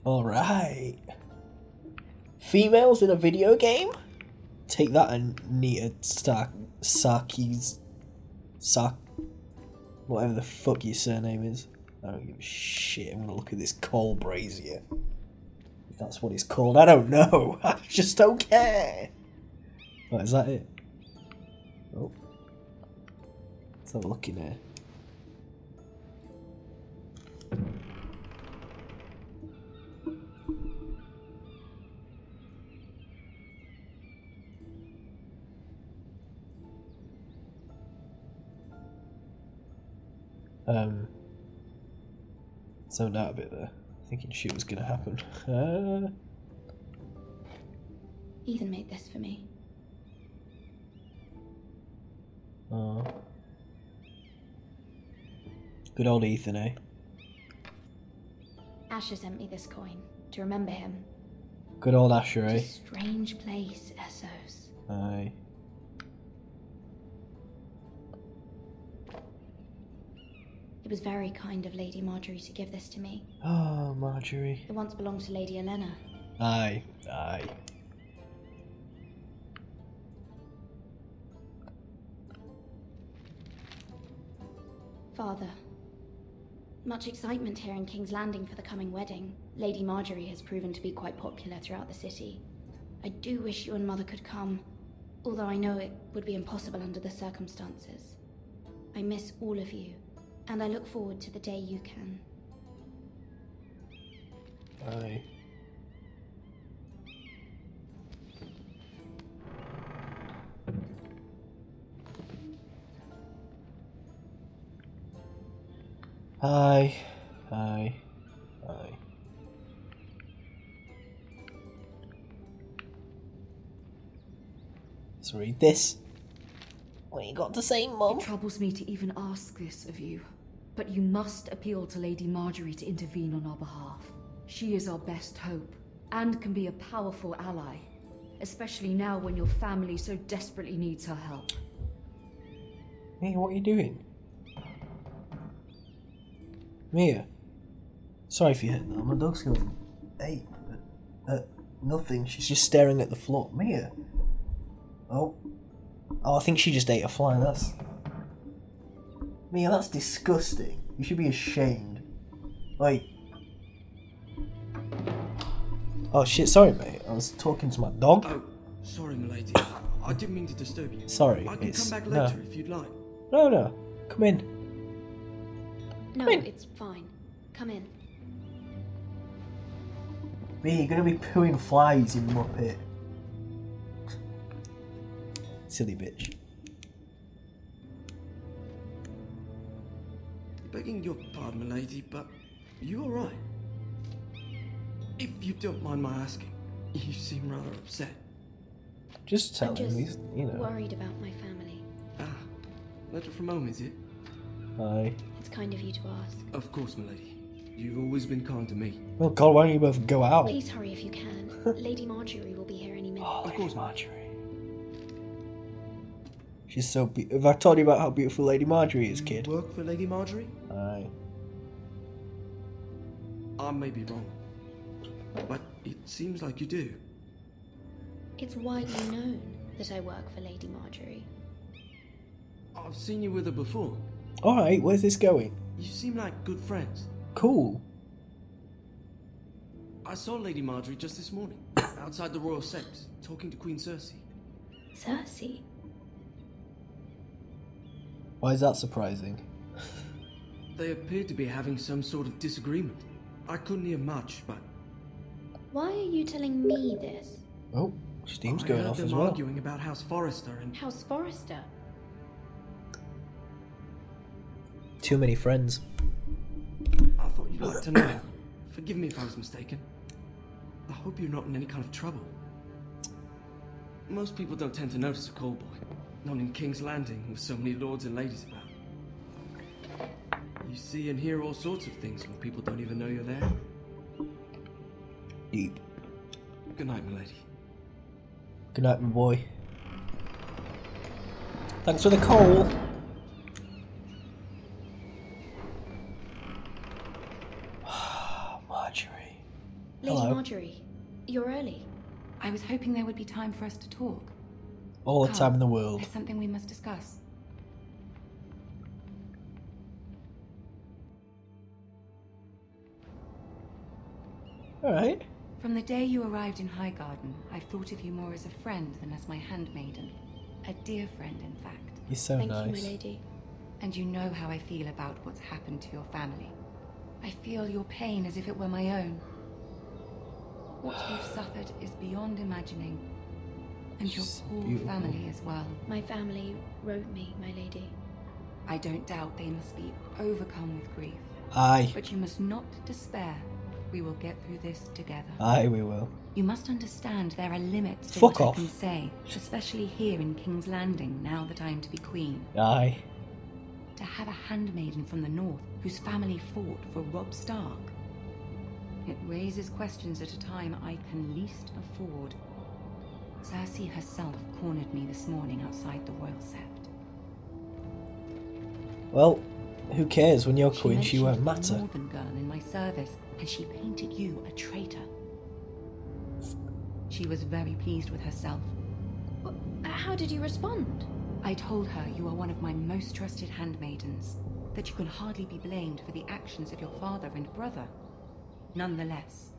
Alright. Females in a video game? Take that, Anita Sarkees. Whatever the fuck your surname is. I don't give a shit. I'm gonna look at this coal brazier. If that's what it's called, I don't know. I just don't care. What, is that it? Oh. Let's have a look in here. Zoned out a bit there, thinking shit was gonna happen. Ethan made this for me. Oh. Good old Ethan, eh? Asher sent me this coin to remember him. Good old Asher, eh? It's a strange place, Essos. Aye. It was very kind of Lady Margery to give this to me. Oh, Margery. It once belonged to Lady Elena. Aye, aye. Father, much excitement here in King's Landing for the coming wedding. Lady Margery has proven to be quite popular throughout the city. I do wish you and Mother could come, although I know it would be impossible under the circumstances. I miss all of you, and I look forward to the day you can. Aye. Aye. Aye. Aye. Let's read this. What you got to say, Mum? It troubles me to even ask this of you, but you must appeal to Lady Margery to intervene on our behalf. She is our best hope, and can be a powerful ally, especially now when your family so desperately needs her help. Mia, what are you doing? Mia. Sorry if you hit that. My dog's going, hey, nothing. She's just staring at the floor. Mia. Oh, I think she just ate a fly. That's... Mia, that's disgusting. You should be ashamed. Like... Oh shit, sorry mate. I was talking to my dog. Oh, sorry milady. I didn't mean to disturb you. Sorry, I can it's... come back later if you'd like. No. Come in. No, it's fine. Come in. Mia, you're gonna be pooing flies, you muppet. Silly bitch. Begging your pardon, milady, but you alright? If you don't mind my asking, you seem rather upset. Just tell I'm him, just you know. worried about my family. Ah, letter from home, is it? Aye. It's kind of you to ask. Of course, milady. You've always been kind to me. Well, God, why don't you both go out? Please hurry if you can. Lady Margery will be here any minute. Oh, Of course, Margery. She's so beautiful. Have I told you about how beautiful Lady Margery is, kid? You work for Lady Margery? Aye. I may be wrong, but it seems like you do. It's widely known that I work for Lady Margery. I've seen you with her before. Alright, where's this going? You seem like good friends. Cool. I saw Lady Margery just this morning, outside the Royal Sept, talking to Queen Cersei. Cersei? Why is that surprising? They appeared to be having some sort of disagreement. I couldn't hear much, but Why are you telling me this? Oh, steam's I going heard off them as well. arguing about House Forrester and... House Forrester? Too many friends. I thought you'd like to know. Forgive me if I was mistaken. I hope you're not in any kind of trouble. Most people don't tend to notice a call boy. Not in King's Landing with so many lords and ladies about. You see and hear all sorts of things when people don't even know you're there. Deep. Good night, milady. Good night, my boy. Thanks for the coal. Lady Hello. Margery, you're early. I was hoping there would be time for us to talk. All the time in the world. There's something we must discuss. Alright. From the day you arrived in Highgarden, I've thought of you more as a friend than as my handmaiden. A dear friend, in fact. You're so Thank nice. you, my lady. And you know how I feel about what's happened to your family. I feel your pain as if it were my own. What you've suffered is beyond imagining. And your She's whole beautiful. family as well. My family wrote me, my lady. I don't doubt they must be overcome with grief. Aye. But you must not despair. We will get through this together. Aye, we will. You must understand there are limits to Fuck what off. I can say, especially here in King's Landing, now that I am to be queen. Aye. To have a handmaiden from the north whose family fought for Robb Stark. It raises questions at a time I can least afford. Cersei herself cornered me this morning outside the Royal Sept. Well, who cares? When you're queen, she won't mentioned matter. a northern girl in my service, and she painted you a traitor. She was very pleased with herself. How did you respond? I told her you are one of my most trusted handmaidens, that you can hardly be blamed for the actions of your father and brother. Nonetheless,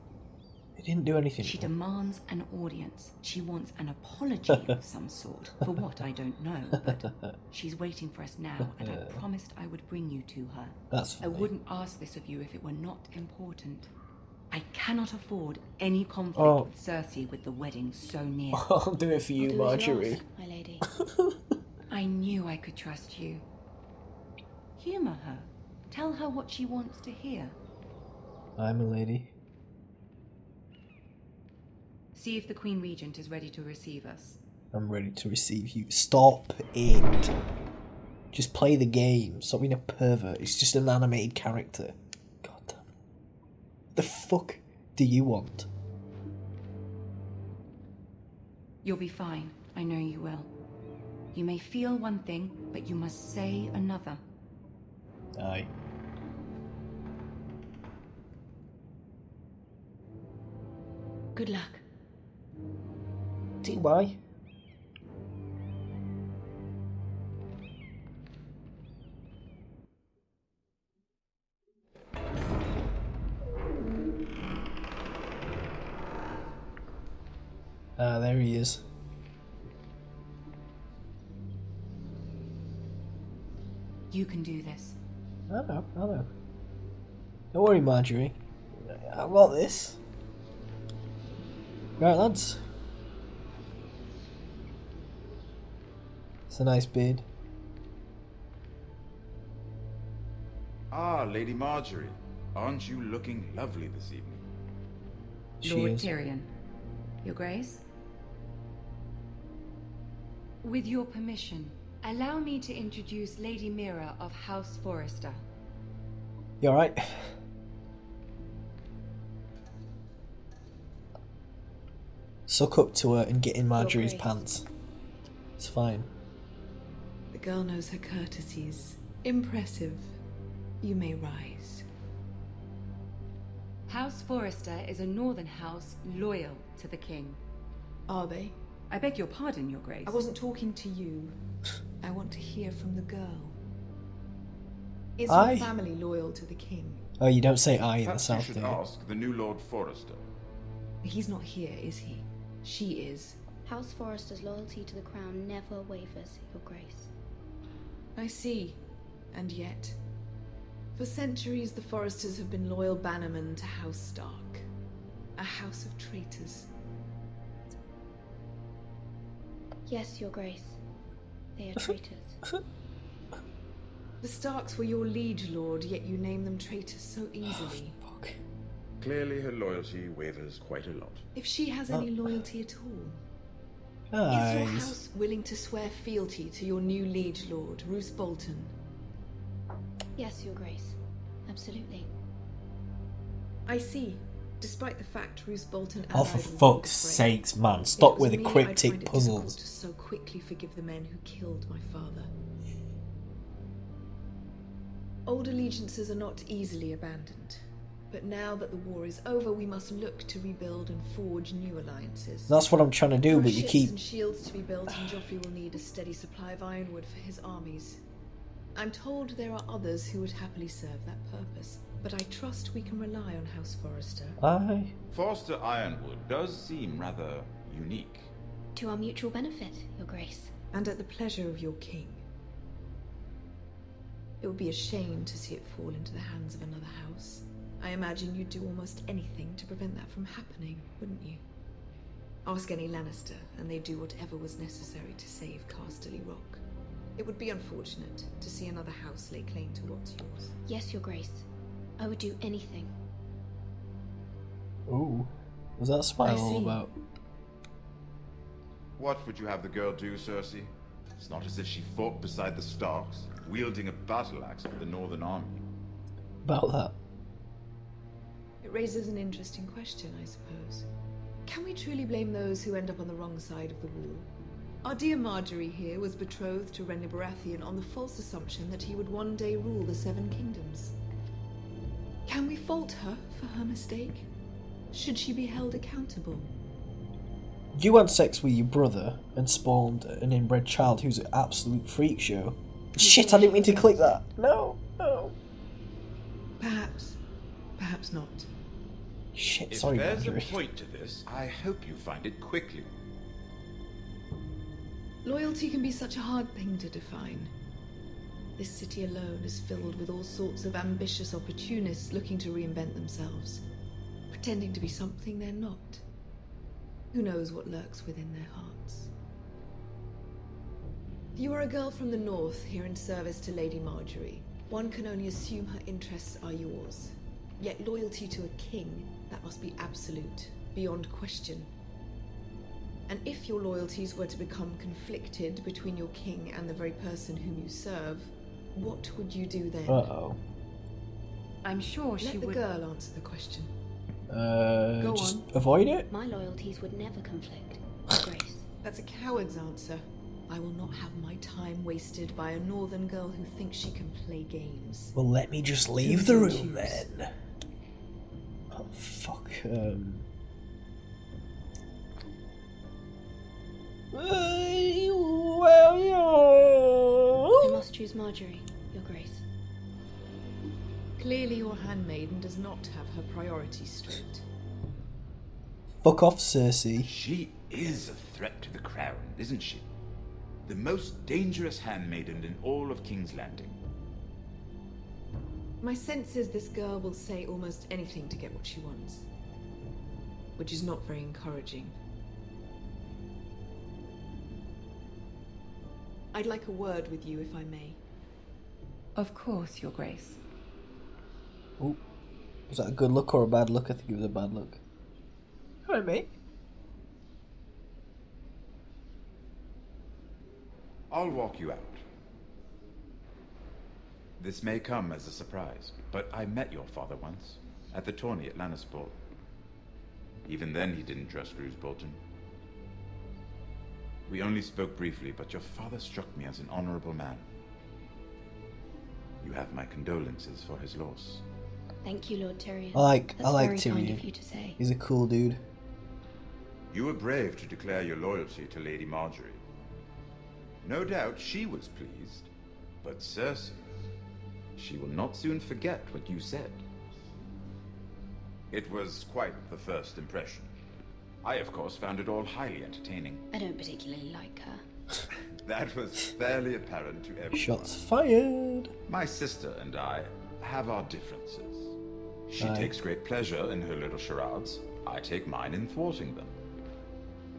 They didn't do anything. she demands an audience. She wants an apology of some sort, for what I don't know, but she's waiting for us now, and I promised I would bring you to her. That's I funny. wouldn't ask this of you if it were not important. I cannot afford any conflict with Cersei with the wedding so near. I'll do it for you, I'll do as you Marjorie. ask, my lady. I knew I could trust you. Humor her. Tell her what she wants to hear. I'm a lady. See if the Queen Regent is ready to receive us. I'm ready to receive you. Stop it. Just play the game. Stop being a pervert. It's just an animated character. God damn. The fuck do you want? You'll be fine. I know you will. You may feel one thing, but you must say another. Aye. Good luck. TY. Ah, there he is. You can do this. I know. Don't worry, Marjorie. I've got this. Right, lads. It's a nice beard. Ah, Lady Marjorie. Aren't you looking lovely this evening? She Lord is. Tyrion. Your Grace? With your permission, allow me to introduce Lady Mira of House Forrester. You alright? Suck up to her and get in Marjorie's Grace. pants. It's fine. The girl knows her courtesies. Impressive. You may rise. House Forrester is a northern house loyal to the king. Are they? I beg your pardon, Your Grace. I wasn't talking to you. I want to hear from the girl. Is Aye. your family loyal to the king? Oh, you don't say I in the Perhaps you south, should do you? ask the new Lord Forrester. He's not here, is he? She is. House Forrester's loyalty to the crown never wavers, Your Grace. I see. And yet, for centuries the Forresters have been loyal bannermen to House Stark. A house of traitors. Yes, Your Grace. They are traitors. The Starks were your liege lord, yet you name them traitors so easily. Fuck. Clearly her loyalty wavers quite a lot. If she has any loyalty at all. Is your Nice. house willing to swear fealty to your new liege lord, Roose Bolton? Yes, Your Grace. Absolutely. I see. Despite the fact Roose Bolton Oh, allied for with fuck's the Frey, sakes, man. if Stop it with was the me, I'd cryptic find it puzzles. difficult to so quickly forgive the men who killed my father. Old allegiances are not easily abandoned. But now that the war is over, we must look to rebuild and forge new alliances. That's what I'm trying to do, There are but you ships keep... and shields to be built, and Joffrey will need a steady supply of ironwood for his armies. I'm told there are others who would happily serve that purpose, but I trust we can rely on House Forrester. Aye. Forster Ironwood does seem rather unique. To our mutual benefit, Your Grace. And at the pleasure of your king. It would be a shame to see it fall into the hands of another house. I imagine you'd do almost anything to prevent that from happening, wouldn't you? Ask any Lannister, and they'd do whatever was necessary to save Casterly Rock. It would be unfortunate to see another house lay claim to what's yours. Yes, Your Grace. I would do anything. Ooh. Was that smile all about? What would you have the girl do, Cersei? It's not as if she fought beside the Starks, wielding a battle axe for the Northern Army. About that. It raises an interesting question, I suppose. Can we truly blame those who end up on the wrong side of the war? Our dear Margery here was betrothed to Renly Baratheon on the false assumption that he would one day rule the Seven Kingdoms. Can we fault her for her mistake? Should she be held accountable? You had sex with your brother and spawned an inbred child who's an absolute freak show. Shit, I didn't mean to click that. No, no. Perhaps. Perhaps not. Shit, If sorry, there's Marjorie. a point to this, I hope you find it quickly. Loyalty can be such a hard thing to define. This city alone is filled with all sorts of ambitious opportunists looking to reinvent themselves, pretending to be something they're not. Who knows what lurks within their hearts? You are a girl from the north here in service to Lady Margery. One can only assume her interests are yours. Yet loyalty to a king, that must be absolute, beyond question. And if your loyalties were to become conflicted between your king and the very person whom you serve, what would you do then? Uh-oh. I'm sure she Let the would... girl answer the question. Just on. avoid it? My loyalties would never conflict, Your Grace. That's a coward's answer. I will not have my time wasted by a northern girl who thinks she can play games. Well, let me just leave the room then. Oh, fuck. I must choose Margery, Your Grace. Clearly your handmaiden does not have her priorities straight. Fuck off, Cersei. She is a threat to the crown, isn't she? The most dangerous handmaiden in all of King's Landing. My sense is this girl will say almost anything to get what she wants. Which is not very encouraging. I'd like a word with you, if I may. Of course, Your Grace. Oh, was that a good look or a bad look? I think it was a bad look. Alright, mate. I'll walk you out. This may come as a surprise, but I met your father once, at the tourney at Lannisport. Even then he didn't trust Roose Bolton. We only spoke briefly, but your father struck me as an honorable man. You have my condolences for his loss. Thank you, Lord Tyrion. I like very kind Tyrion. of you to say. He's a cool dude. You were brave to declare your loyalty to Lady Margery. No doubt she was pleased, but Cersei, she will not soon forget what you said. It was quite the first impression. I, of course, found it all highly entertaining. I don't particularly like her. That was fairly apparent to everyone. Shots fired. My sister and I have our differences. She Aye. takes great pleasure in her little charades. I take mine in thwarting them.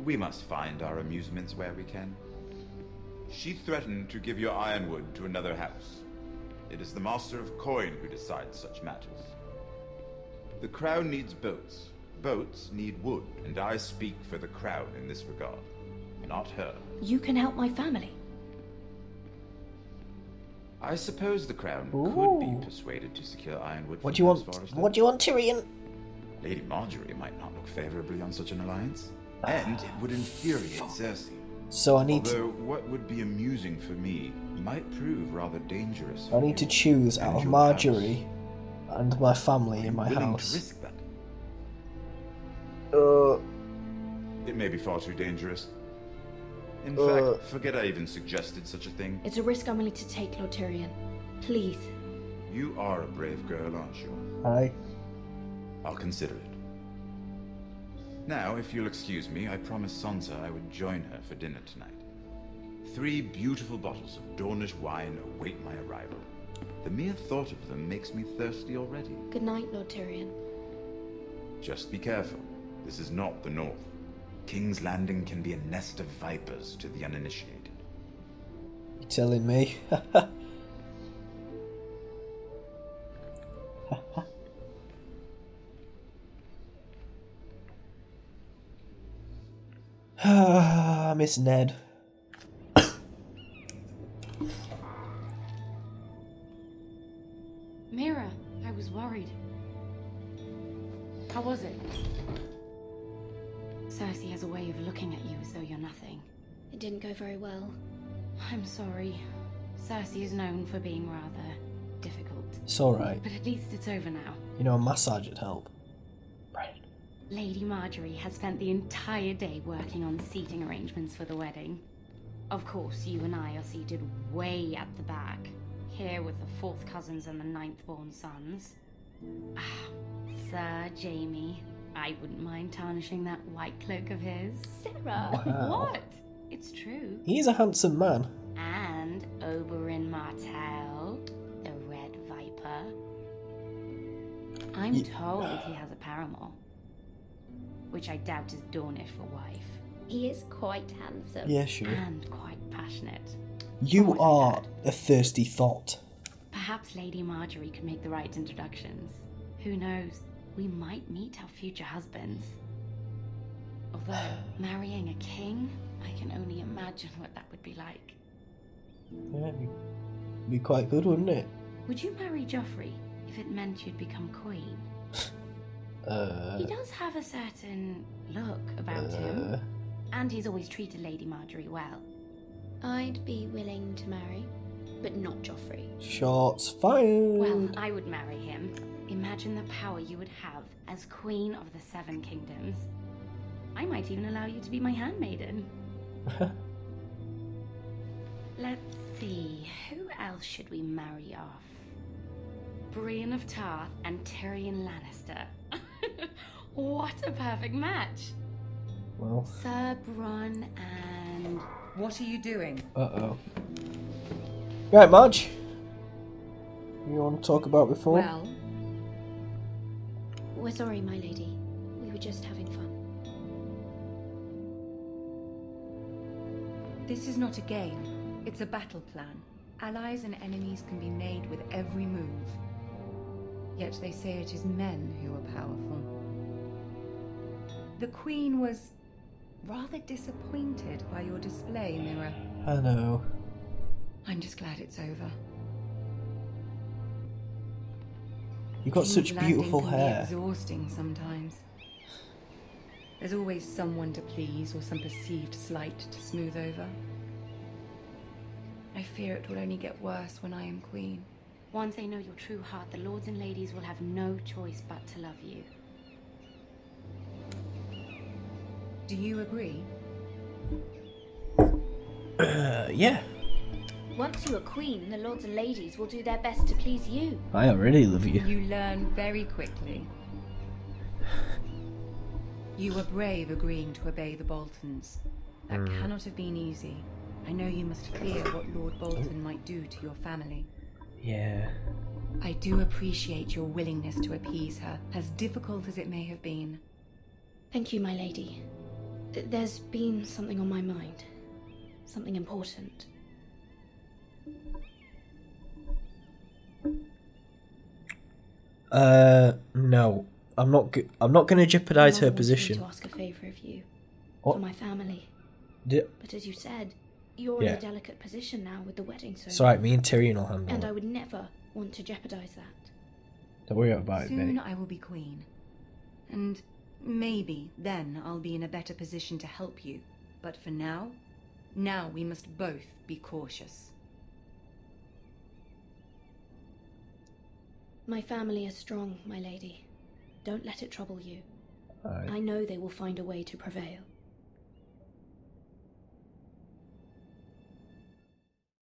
We must find our amusements where we can. She threatened to give your ironwood to another house. It is the Master of Coin who decides such matters. The crown needs boats. Boats need wood, and I speak for the crown in this regard, not her. You can help my family. I suppose the crown could Ooh. be persuaded to secure ironwood. What from do you want? House Forrester. What do you want, Tyrion? Lady Margery might not look favorably on such an alliance, and it would infuriate Cersei. So I need Although what would be amusing for me might prove rather dangerous. I for need to you choose and out of your Marjorie and my family in my Willing house. to risk that? Uh, It may be far too dangerous. In fact, forget I even suggested such a thing. It's a risk I'm willing to take, Lord Tyrion. Please. You are a brave girl, aren't you? Aye. I'll consider it. Now, if you'll excuse me, I promised Sansa I would join her for dinner tonight. 3 beautiful bottles of Dornish wine await my arrival. The mere thought of them makes me thirsty already. Good night, Lord Tyrion. Just be careful. This is not the North. King's Landing can be a nest of vipers to the uninitiated. You telling me? I miss Ned. Mira, I was worried. How was it? Cersei has a way of looking at you as though you're nothing. It didn't go very well. I'm sorry. Cersei is known for being rather difficult. It's alright. But at least it's over now. You know, a massage would help. Right. Lady Margery has spent the entire day working on seating arrangements for the wedding. Of course, you and I are seated way at the back, here with the 4th cousins and the 9th-born sons. Sir Jaime, I wouldn't mind tarnishing that white cloak of his. Sarah! Wow. What? It's true. He's a handsome man. And Oberyn Martell, the Red Viper. I'm told he has a paramour, which I doubt is Dornish for wife. He is quite handsome. Yeah, sure. And quite passionate. You From what I've are heard. a thirsty thought. Perhaps Lady Margery could make the right introductions. Who knows? We might meet our future husbands. Although, marrying a king, I can only imagine what that would be like. Yeah, be quite good, wouldn't it? Would you marry Joffrey if it meant you'd become queen? He does have a certain look about him. And he's always treated Lady Margery well. I'd be willing to marry, but not Joffrey. Shots fired. Well, I would marry him. Imagine the power you would have as Queen of the 7 Kingdoms. I might even allow you to be my handmaiden. Let's see, who else should we marry off? Brienne of Tarth and Tyrion Lannister. What a perfect match! Well, Sir Bronn and... What are you doing? uh-oh. Right, Marge. You want to talk about before? Well, We're sorry, my lady. We were just having fun. this is not a game. It's a battle plan. Allies and enemies can be made with every move. Yet they say it is men who are powerful. The Queen was rather disappointed by your display, Mira. I know. I'm just glad it's over. You got such King's beautiful Landing can be hair. exhausting sometimes. There's always someone to please or some perceived slight to smooth over. I fear it will only get worse when I am queen. Once they know your true heart, the lords and ladies will have no choice but to love you. Do you agree? Yeah. Once you are queen, the lords and ladies will do their best to please you. I already love you. You learn very quickly. You were brave agreeing to obey the Boltons. That cannot have been easy. I know you must fear what Lord Bolton might do to your family. Yeah. I do appreciate your willingness to appease her, as difficult as it may have been. Thank you, my lady. There's been something on my mind. Something important. No. I'm not going to jeopardize her Mother wants me position. to ask a favor of you. What? For my family. But as you said, you're in Yeah. a delicate position now with the wedding ceremony. it's alright, me and Tyrion will handle And I it. would never want to jeopardize that. Don't worry about it, Soon mate. I will be queen. And maybe then I'll be in a better position to help you. But for now we must both be cautious. My family is strong, my lady. Don't let it trouble you. Alright. I know they will find a way to prevail.